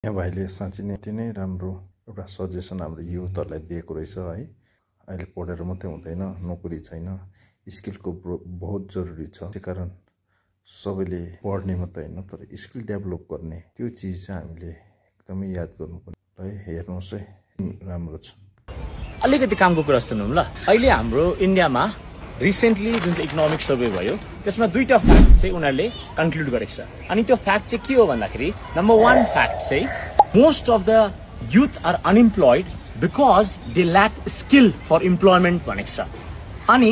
यहाँ भाइले साँच्चै नै अति नै राम्रो एउटा सजेसन हाम्रो युथहरूलाई दिएको रहेछ है। अहिले पढेर मात्रै हुँदैन, नोकरी छैन, स्किलको बहुत जरुरी छ। त्यही कारण सबैले पढ्ने मात्रै होइन तर स्किल डेभलप गर्ने त्यो चिज चाहिँ हामीले एकदमै याद गर्नुपर्ने है। हेर्नुहोस् है, राम्रो छ। अलिकति कामको कुरा सुनौँ ल। अहिले हाम्रो इन्डियामा रिसेन्टली जुन चाहिँ इकोनोमिक सर्वे भयो त्यसमा दुईटा फ्याक्ट चाहिँ उनीहरूले कन्क्लुड गरेको छ। अनि त्यो फ्याक्ट चाहिँ के हो भन्दाखेरि नम्बर 1 फ्याक्ट चाहिँ most of the youth are unemployed because they lack skill for employment भनेको छ। अनि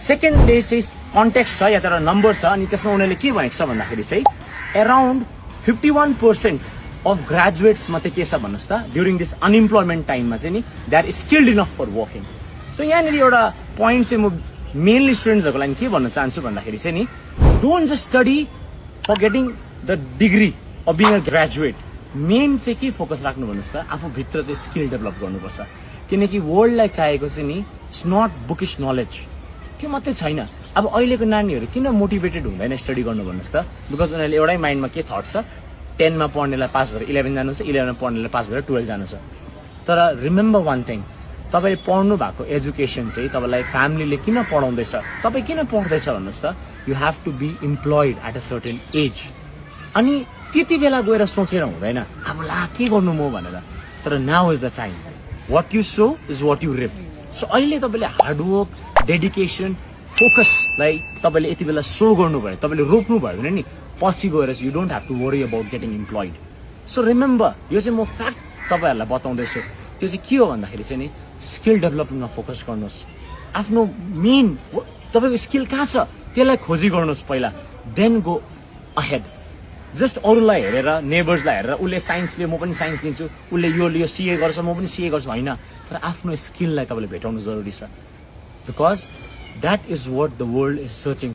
सेकेन्ड डे चाहिँ कन्टेक्स्ट छ या तर नम्बर छ। अनि त्यसमा उनीहरूले के भनेको छ भन्दाखेरि चाहिँ अराउन्ड 51% अफ ग्रेजुएट्स मात्रै के छ भन्नुहोस् त ड्युरिङ दिस अनइम्प्लोइमेन्ट टाइममा चाहिँ नि they are skilled enough for working. So यहाँनिर एउटा पोइन्ट चाहिँ म मेनली स्टुडेन्ट्सहरूको लागि के भन्न चाहन्छु भन्दाखेरि चाहिँ नि don't just study for getting the degree of being a graduate. Main चाहिँ के फोकस राख्नु भन्नुहोस् त आफूभित्र चाहिँ स्किल डेभलप गर्नुपर्छ। किनकि वर्ल्डलाई चाहिएको चाहिँ नि इट्स नट बुकिस नलेज, त्यो मात्रै छैन। अब अहिलेको नानीहरू किन मोटिभेटेड हुँदैन स्टडी गर्नु भन्नुहोस् त बिकज उनीहरूले एउटै माइन्डमा के थट छ 10 मा पढ्नेलाई पास भएर 11 जानु छ, 11 मा पढ्नेलाई पास भएर 12 जानु छ। तर रिमेम्बर वान थिङ, तपाईले पढ्नु भएको एजुकेसन चाहिँ तपाईलाई फ्यामिलीले किन पढाउँदैछ, तपाई किन पढ्दैछ भन्नुहोस् त you have to be employed at a certain age. अनि त्यति बेला गएर सोचेर हुँदैन अब ला के गर्नु म भनेर। तर now is the time, what you sow is what you reap. So अहिले तपाईले हार्डवर्क, डेडिकेसन, फोकसलाई तपाईले यति बेला सो गर्नुभयो, तपाईले रोक्नु भयो भने नि पछि गएर you don't have to worry about getting employed. So remember, यो चाहिँ म फ्याक्ट तपाईहरुलाई बताउँदैछु। त्यो चाहिँ के हो भन्दाखेरि चाहिँ नि स्किल डेभलपमेन्टमा फोकस गर्नुहोस्। आफ्नो मेन तपाईको स्किल कहाँ छ त्यसलाई खोजी गर्नुहोस् पहिला, देन गो अहेड। जस्ट अरूलाई हेरेर, नेबर्सलाई हेरेर उसले साइन्स लियो म पनि साइन्स लिन्छु, उसले यो लियो सिए गर्छ म पनि सिए गर्छु, होइन। तर आफ्नो स्किललाई तपाईले भेटाउनु जरुरी छ because that is what the world is searching.